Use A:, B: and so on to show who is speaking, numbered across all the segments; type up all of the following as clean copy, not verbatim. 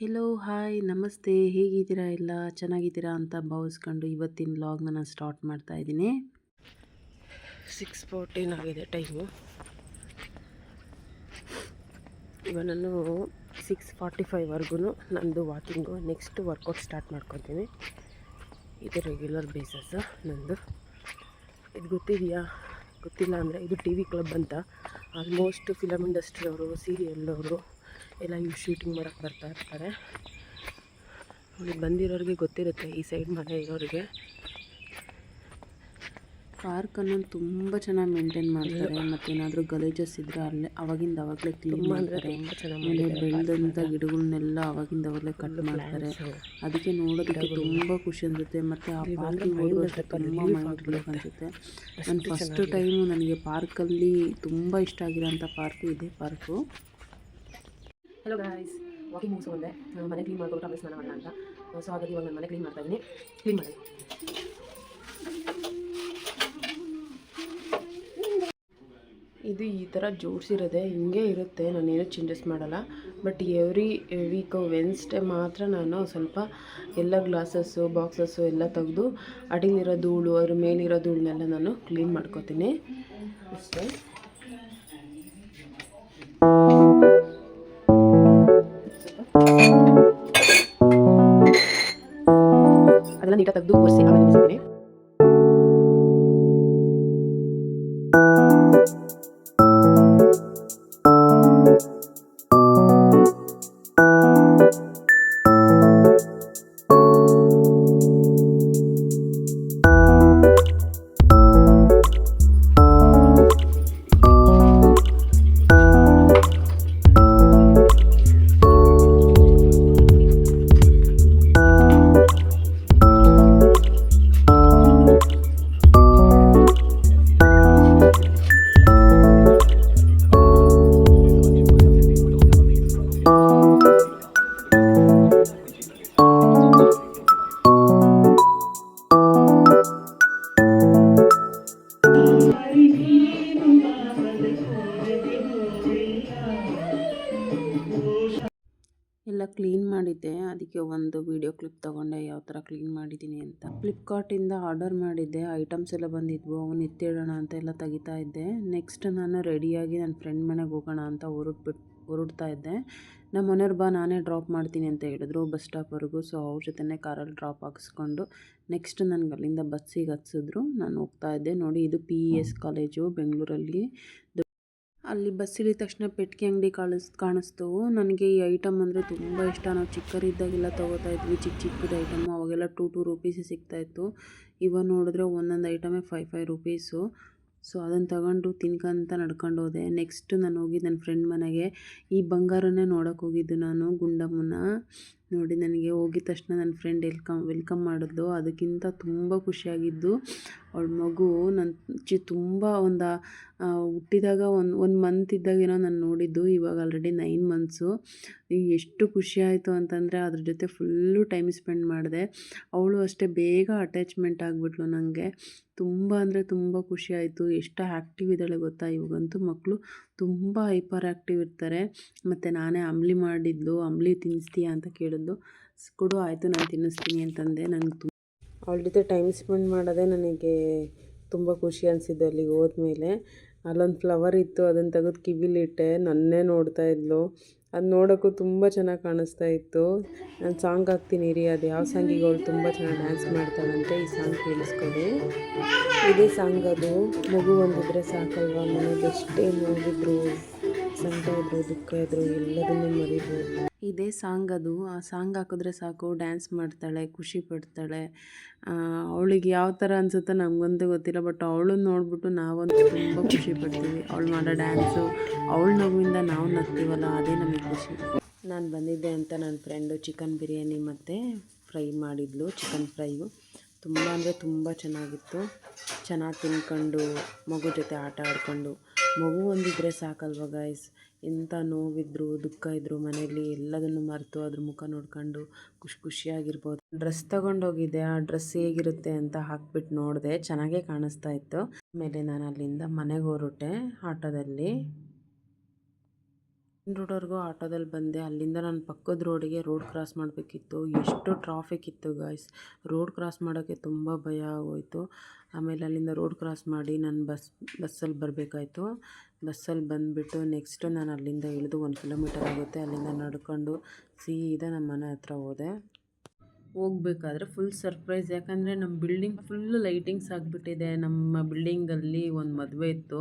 A: Hello hi ನಮಸ್ತೆ, ಹೇಗಿದ್ದೀರಾ? ಎಲ್ಲ ಚೆನ್ನಾಗಿದ್ದೀರಾ ಅಂತ ಭಾವಿಸ್ಕೊಂಡು ಇವತ್ತಿನ ವ್ಲಾಗ್ನ ನಾನು ಸ್ಟಾರ್ಟ್ ಮಾಡ್ತಾ ಇದ್ದೀನಿ. 6:14 ಆಗಿದೆ ಟೈಮು. ಇವಾಗ ನಾನು 6:45ವರೆಗೂ ನಂದು ವಾಕಿಂಗು, ನೆಕ್ಸ್ಟ್ ವರ್ಕೌಟ್ ಸ್ಟಾರ್ಟ್ ಮಾಡ್ಕೊತೀನಿ. ಇದು ರೆಗ್ಯುಲರ್ ಬೇಸಸ್ಸು ನಂದು. ಇದು ಗೊತ್ತಿದೆಯಾ? ಗೊತ್ತಿಲ್ಲ ಅಂದರೆ ಇದು ಟಿ ವಿ ಕ್ಲಬ್ ಅಂತ. ಆಲ್ಮೋಸ್ಟ್ ಫಿಲಮ್ ಇಂಡಸ್ಟ್ರಿ ಅವರು, ಸೀರಿಯಲ್ ಅವರು ಎಲ್ಲ ಇವು ಶೂಟಿಂಗ್ ಮಾಡೋಕ್ಕೆ ಬರ್ತಾ ಇರ್ತಾರೆ. ಅವ್ರಿಗೆ ಬಂದಿರೋರಿಗೆ ಗೊತ್ತಿರುತ್ತೆ, ಈ ಸೈಡ್ ಮನೆ ಇರೋರಿಗೆ. ಪಾರ್ಕನ್ನು ತುಂಬ ಚೆನ್ನಾಗಿ ಮೇಂಟೈನ್ ಮಾಡ್ತಾರೆ. ಮತ್ತು ಏನಾದರೂ ಗಲೀಜಸ್ ಇದ್ದರೆ ಅಲ್ಲೇ ಅವಾಗಲೇ ಕ್ಲೀನ್ ಮಾಡ್ತಾರೆ. ಆಮೇಲೆ ಬೆಳೆದಂಥ ಗಿಡಗಳನ್ನೆಲ್ಲ ಅವಾಗಲೇ ಕಟ್ ಮಾಡ್ತಾರೆ. ಅದಕ್ಕೆ ನೋಡೋದಕ್ಕೆ ತುಂಬ ಖುಷಿ ಅನಿಸುತ್ತೆ. ಮತ್ತು ಆ ಪಾರ್ಕಿಗೆ ಹೋದರೂ ಅಷ್ಟೇ ತುಂಬ ಮೈಂಡ್ ರಿಲೀಫ್ ಅನಿಸುತ್ತೆ. ನಾನು ಫಸ್ಟ್ ಟೈಮು ನನಗೆ ಪಾರ್ಕಲ್ಲಿ ತುಂಬ ಇಷ್ಟ ಆಗಿರೋಂಥ ಪಾರ್ಕು ಇದೇ ಪಾರ್ಕು.
B: ಹಲೋ ಗಾಯ್ಸ್, ವಾಕಿಂಗ್ ಮುಗಿಸ್ಕೊಂಡೆ, ಮನೆ ಕ್ಲೀನ್ ಮಾಡ್ಕೊಂಡು ಆಮೇಲೆ ಸ್ನಾನ ಮಾಡೋಣ ಅಂತ. ಸೊ ಹಾಗಾಗಿ ಇವಾಗ ನಾನು ಮನೆ ಕ್ಲೀನ್ ಮಾಡ್ತಾ ಇದ್ದೀನಿ. ಕ್ಲೀನ್ ಮಾಡಿ
A: ಇದು ಈ ಥರ ಜೋಡಿಸಿರೋದೆ ಹಿಂಗೆ ಇರುತ್ತೆ, ನಾನೇನು ಚೇಂಜಸ್ ಮಾಡಲ್ಲ. ಬಟ್ ಎವ್ರಿ ವೀಕ್ ವೆನ್ಸ್ಡೇ ಮಾತ್ರ ನಾನು ಸ್ವಲ್ಪ ಎಲ್ಲ ಗ್ಲಾಸಸ್ಸು ಬಾಕ್ಸಸ್ಸು ಎಲ್ಲ ತೆಗೆದು ಅಡಿಲಿರೋ ಧೂಳು, ಅದ್ರ ಮೇಲಿರೋ ಧೂಳನ್ನೆಲ್ಲ ನಾನು ಕ್ಲೀನ್ ಮಾಡ್ಕೋತೀನಿ ಅಷ್ಟೇ.
B: ಅದೆಲ್ಲ ನೀಟಾಗಿ ತೆಗೆದು ಒರೆಸಿ ಆಮೇಲೆ ನಿಲ್ಲಿಸ್ತೀನಿ.
A: ಎಲ್ಲ ಕ್ಲೀನ್ ಮಾಡಿದ್ದೆ, ಅದಕ್ಕೆ ಒಂದು ವಿಡಿಯೋ ಕ್ಲಿಪ್ ತೊಗೊಂಡೆ ಯಾವ ಥರ ಕ್ಲೀನ್ ಮಾಡಿದ್ದೀನಿ ಅಂತ. ಫ್ಲಿಪ್ಕಾರ್ಟಿಂದ ಆರ್ಡರ್ ಮಾಡಿದ್ದೆ, ಐಟಮ್ಸ್ ಎಲ್ಲ ಬಂದಿದ್ವು, ಅವನು ಎತ್ತಿಡೋಣ ಅಂತ ಎಲ್ಲ ತೆಗಿತಾ ಇದ್ದೆ. ನೆಕ್ಸ್ಟ್ ನಾನು ರೆಡಿಯಾಗಿ ನನ್ನ ಫ್ರೆಂಡ್ ಮನೆಗೆ ಹೋಗೋಣ ಅಂತ ಹೊರಡ್ತಾ ಇದ್ದೆ. ನಮ್ಮ ಮನೆಯವ್ರು ಬಾ ನಾನೇ ಡ್ರಾಪ್ ಮಾಡ್ತೀನಿ ಅಂತ ಹೇಳಿದ್ರು ಬಸ್ ಸ್ಟಾಪ್ವರೆಗೂ. ಸೊ ಅವ್ರ ಜೊತೆನೇ ಕಾರಲ್ಲಿ ಡ್ರಾಪ್ ಹಾಕಿಸ್ಕೊಂಡು ನೆಕ್ಸ್ಟ್ ನನಗೆ ಅಲ್ಲಿಂದ ಬಸ್ಸಿಗೆ ಹತ್ಸಿದ್ರು. ನಾನು ಹೋಗ್ತಾ ಇದ್ದೆ. ನೋಡಿ, ಇದು PES ಕಾಲೇಜು ಬೆಂಗಳೂರಲ್ಲಿ. ಅಲ್ಲಿ ಬಸ್ ಇಳಿದ ತಕ್ಷಣ ಪೆಟ್ಟಿಗೆ ಅಂಗಡಿ ಕಾಣಿಸ್ತು. ನನಗೆ ಈ ಐಟಮ್ ಅಂದರೆ ತುಂಬ ಇಷ್ಟ. ನಾವು ಚಿಕ್ಕರಿದ್ದಾಗೆಲ್ಲ ತೊಗೋತಾ ಇದ್ವಿ, ಚಿಕ್ಕದು ಐಟಮು. ಅವಾಗೆಲ್ಲ 2 ರೂಪೀಸೇ ಸಿಗ್ತಾಯಿತ್ತು. ಇವಾಗ ನೋಡಿದ್ರೆ ಒಂದೊಂದು ಐಟಮೇ 5 ರೂಪೀಸು. ಸೊ ಅದನ್ನು ತಗೊಂಡು ತಿನ್ಕೊಂತ ನಡ್ಕೊಂಡು ಹೋದೆ. ನೆಕ್ಸ್ಟ್ ನಾನು ಹೋಗಿ ನನ್ನ ಫ್ರೆಂಡ್ ಮನೆಗೆ ಈ ಬಂಗಾರನೇ ನೋಡೋಕೆ ಹೋಗಿದ್ದು ನಾನು, ಗುಂಡಮ್ಮನ. ನೋಡಿ, ನನಗೆ ಹೋಗಿದ ತಕ್ಷಣ ನನ್ನ ಫ್ರೆಂಡ್ ವೆಲ್ಕಮ್ ಮಾಡಿದ್ಲು. ಅದಕ್ಕಿಂತ ತುಂಬ ಖುಷಿಯಾಗಿದ್ದು ಅವಳ ಮಗು ನನ್ನ ತುಂಬ ಹುಟ್ಟಿದಾಗ ಒಂದು ಮಂತ್ ಇದ್ದಾಗೇನೋ ನಾನು ನೋಡಿದ್ದು. ಇವಾಗ ಆಲ್ರೆಡಿ 9 ಮಂತ್ಸು. ಎಷ್ಟು ಖುಷಿಯಾಯಿತು ಅಂತಂದರೆ ಅದ್ರ ಜೊತೆ ಫುಲ್ಲು ಟೈಮ್ ಸ್ಪೆಂಡ್ ಮಾಡಿದೆ. ಅವಳು ಅಷ್ಟೇ ಬೇಗ ಅಟ್ಯಾಚ್ಮೆಂಟ್ ಆಗಿಬಿಟ್ಲು ನನಗೆ. ತುಂಬ ಅಂದರೆ ತುಂಬ ಖುಷಿಯಾಯಿತು. ಎಷ್ಟು ಆ್ಯಕ್ಟಿವ್ ಇದ್ದಾಳೆ ಗೊತ್ತಾ? ಇವಾಗಂತೂ ಮಕ್ಕಳು ತುಂಬ ಹೈಪರ್ ಆ್ಯಕ್ಟಿವ್ ಇರ್ತಾರೆ. ಮತ್ತು ನಾನೇ ಅಂಬ್ಲಿ ಮಾಡಿದ್ಲು. ಅಂಬ್ಲಿ ತಿನ್ನಿಸ್ತೀಯಾ ಅಂತ ಕೇಳಿದ್ಲು. ಕೊಡು, ಆಯಿತು ನಾನು ತಿನ್ನಿಸ್ತೀನಿ ಅಂತಂದೆ. ನನಗೆ ಅವಳ ಜೊತೆ ಟೈಮ್ ಸ್ಪೆಂಡ್ ಮಾಡೋದೇ ನನಗೆ ತುಂಬ ಖುಷಿ ಅನಿಸಿದ್ದು. ಅಲ್ಲಿಗೆ ಹೋದ್ಮೇಲೆ ಅಲ್ಲೊಂದು ಫ್ಲವರ್ ಇತ್ತು, ಅದನ್ನು ತೆಗೆದು ಕಿವಿಲಿಟ್ಟೆ. ನನ್ನೇ ನೋಡ್ತಾ ಇದ್ಲು. ಅದು ನೋಡೋಕ್ಕೂ ತುಂಬ ಚೆನ್ನಾಗಿ ಕಾಣಿಸ್ತಾ ಇತ್ತು. ನಾನು ಸಾಂಗ್ ಹಾಕ್ತೀನಿ ರೀ, ಅದು ಯಾವ ಸಾಂಗಿಗೆ ಅವಳು ತುಂಬ ಚೆನ್ನಾಗಿ ಡ್ಯಾನ್ಸ್ ಮಾಡ್ತಾಳಂತೆ. ಈ ಸಾಂಗ್ ಕೇಳಿಸ್ಕೊಳ್ಳಿ. ಇದೇ ಸಾಂಗ್ ಅದು. ಮಗು ಒಂದಿದ್ರೆ ಸಾಕಲ್ವಾ, ಮನೆಗೆ ಎಷ್ಟೇ ನೋಡಿದ್ರು, ಸಂಕಟ ಇದ್ರು, ದುಃಖ ಇದ್ರು ಎಲ್ಲದನ್ನೂ ಮರಿಬೋದು. ಇದೇ ಸಾಂಗ್ ಅದು. ಆ ಸಾಂಗ್ ಹಾಕಿದ್ರೆ ಸಾಕು, ಡ್ಯಾನ್ಸ್ ಮಾಡ್ತಾಳೆ, ಖುಷಿ ಪಡ್ತಾಳೆ. ಅವಳಿಗೆ ಯಾವ ಥರ ಅನಿಸುತ್ತೋ ನಮಗಂತೂ ಗೊತ್ತಿಲ್ಲ. ಬಟ್ ಅವಳನ್ನ ನೋಡಿಬಿಟ್ಟು ನಾವಂತೂ ತುಂಬ ಖುಷಿ ಪಡ್ತೀವಿ. ಅವಳು ಮಾಡೋ ಡ್ಯಾನ್ಸು, ಅವಳ ನಗುವಿಂದ ನಾವು ನಗ್ತೀವಲ್ಲ, ಅದೇ ನಮಗೆ ಖುಷಿ. ನಾನು ಬಂದಿದ್ದೆ ಅಂತ ನನ್ನ ಫ್ರೆಂಡು ಚಿಕನ್ ಬಿರಿಯಾನಿ ಮತ್ತು ಫ್ರೈ ಮಾಡಿದ್ಲು, ಚಿಕನ್ ಫ್ರೈಯು. ತುಂಬ ಅಂದರೆ ತುಂಬ ಚೆನ್ನಾಗಿತ್ತು. ಚೆನ್ನಾಗಿ ತಿನ್ಕೊಂಡು ಮಗು ಜೊತೆ ಆಟ ಆಡಿಕೊಂಡು, ಮಗು ಒಂದಿದ್ರೆ ಸಾಕಲ್ವ ಗೈಸ್. ಎಂಥ ನೋವಿದ್ರು, ದುಃಖ ಇದ್ದರು ಮನೇಲಿ ಎಲ್ಲದನ್ನು ಮರೆತು ಅದ್ರ ಮುಖ ನೋಡ್ಕೊಂಡು ಖುಷಿಯಾಗಿರ್ಬೋದು. ಡ್ರೆಸ್ ತೊಗೊಂಡೋಗಿದ್ದೆ, ಆ ಡ್ರೆಸ್ ಹೇಗಿರುತ್ತೆ ಅಂತ ಹಾಕ್ಬಿಟ್ಟು ನೋಡಿದೆ. ಚೆನ್ನಾಗೇ ಕಾಣಿಸ್ತಾ ಇತ್ತು. ಆಮೇಲೆ ನಾನು ಅಲ್ಲಿಂದ ಮನೆಗೆ ಹೊರಟೆ ಆಟೋದಲ್ಲಿ. ರೋಡ್ವರೆಗೂ ಆಟೋದಲ್ಲಿ ಬಂದೆ. ಅಲ್ಲಿಂದ ನಾನು ಪಕ್ಕದ ರೋಡ್ ಕ್ರಾಸ್ ಮಾಡಬೇಕಿತ್ತು. ಎಷ್ಟು ಟ್ರಾಫಿಕ್ ಇತ್ತು ಗಾಯ್ಸ್, ರೋಡ್ ಕ್ರಾಸ್ ಮಾಡೋಕ್ಕೆ ತುಂಬ ಭಯ ಆಗೋಯಿತು. ಆಮೇಲೆ ಅಲ್ಲಿಂದ ರೋಡ್ ಕ್ರಾಸ್ ಮಾಡಿ ನಾನು ಬಸ್ಸಲ್ಲಿ ಬರಬೇಕಾಯ್ತು. ಬಸ್ಸಲ್ಲಿ ಬಂದುಬಿಟ್ಟು ನೆಕ್ಸ್ಟ್ ನಾನು ಅಲ್ಲಿಂದ ಇಳಿದು 1 ಕಿಲೋಮೀಟರ್ ಆಗುತ್ತೆ, ಅಲ್ಲಿಂದ ನಡ್ಕೊಂಡು ಸೀದಾ ನಮ್ಮ ಮನೆ ಹತ್ರ ಹೋದೆ. ಹೋಗ್ಬೇಕಾದ್ರೆ ಫುಲ್ ಸರ್ಪ್ರೈಸ್, ಯಾಕಂದರೆ ನಮ್ಮ ಬಿಲ್ಡಿಂಗ್ ಫುಲ್ಲು ಲೈಟಿಂಗ್ಸ್ ಆಗಿಬಿಟ್ಟಿದೆ. ನಮ್ಮ ಬಿಲ್ಡಿಂಗಲ್ಲಿ ಒಂದು ಮದುವೆ ಇತ್ತು.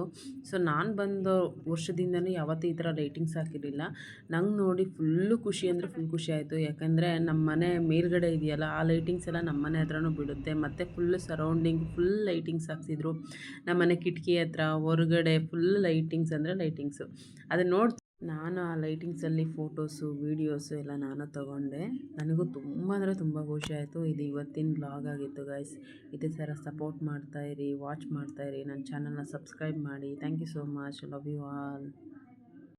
A: ಸೊ ನಾನು ಬಂದ ವರ್ಷದಿಂದಲೂ ಯಾವತ್ತೂ ಈ ಥರ ಲೈಟಿಂಗ್ಸ್ ಹಾಕಿರಲಿಲ್ಲ. ನಂಗೆ ನೋಡಿ ಫುಲ್ಲು ಖುಷಿ ಅಂದರೆ ಫುಲ್ ಖುಷಿ ಆಯಿತು. ಯಾಕಂದರೆ ನಮ್ಮ ಮನೆ ಮೇಲ್ಗಡೆ ಇದೆಯಲ್ಲ, ಆ ಲೈಟಿಂಗ್ಸ್ ಎಲ್ಲ ನಮ್ಮ ಮನೆ ಹತ್ರನೂ ಬೀಳುತ್ತೆ. ಮತ್ತು ಫುಲ್ಲು ಸರೌಂಡಿಂಗ್ ಫುಲ್ ಲೈಟಿಂಗ್ಸ್ ಹಾಕ್ಸಿದ್ರು. ನಮ್ಮ ಮನೆ ಕಿಟಕಿ ಹತ್ರ, ಹೊರಗಡೆ ಫುಲ್ ಲೈಟಿಂಗ್ಸ್ ಅಂದರೆ ಲೈಟಿಂಗ್ಸು. ಅದನ್ನು ನೋಡಿ ನಾನು ಆ ಲೈಟಿಂಗ್ಸಲ್ಲಿ ಫೋಟೋಸು ವೀಡಿಯೋಸು ಎಲ್ಲ ನಾನು ತೊಗೊಂಡೆ. ನನಗೂ ತುಂಬ ಅಂದರೆ ತುಂಬ ಖುಷಿ ಆಯಿತು. ಇದು ಇವತ್ತಿನ ವ್ಲಾಗ್ ಆಗಿತ್ತು ಗಾಯ್ಸ್. ಇದೇ ಥರ ಸಪೋರ್ಟ್ ಮಾಡ್ತಾಯಿರಿ, ವಾಚ್ ಮಾಡ್ತಾಯಿರಿ, ನನ್ನ ಚಾನಲ್ನ ಸಬ್ಸ್ಕ್ರೈಬ್ ಮಾಡಿ. Thank you so much, love you all.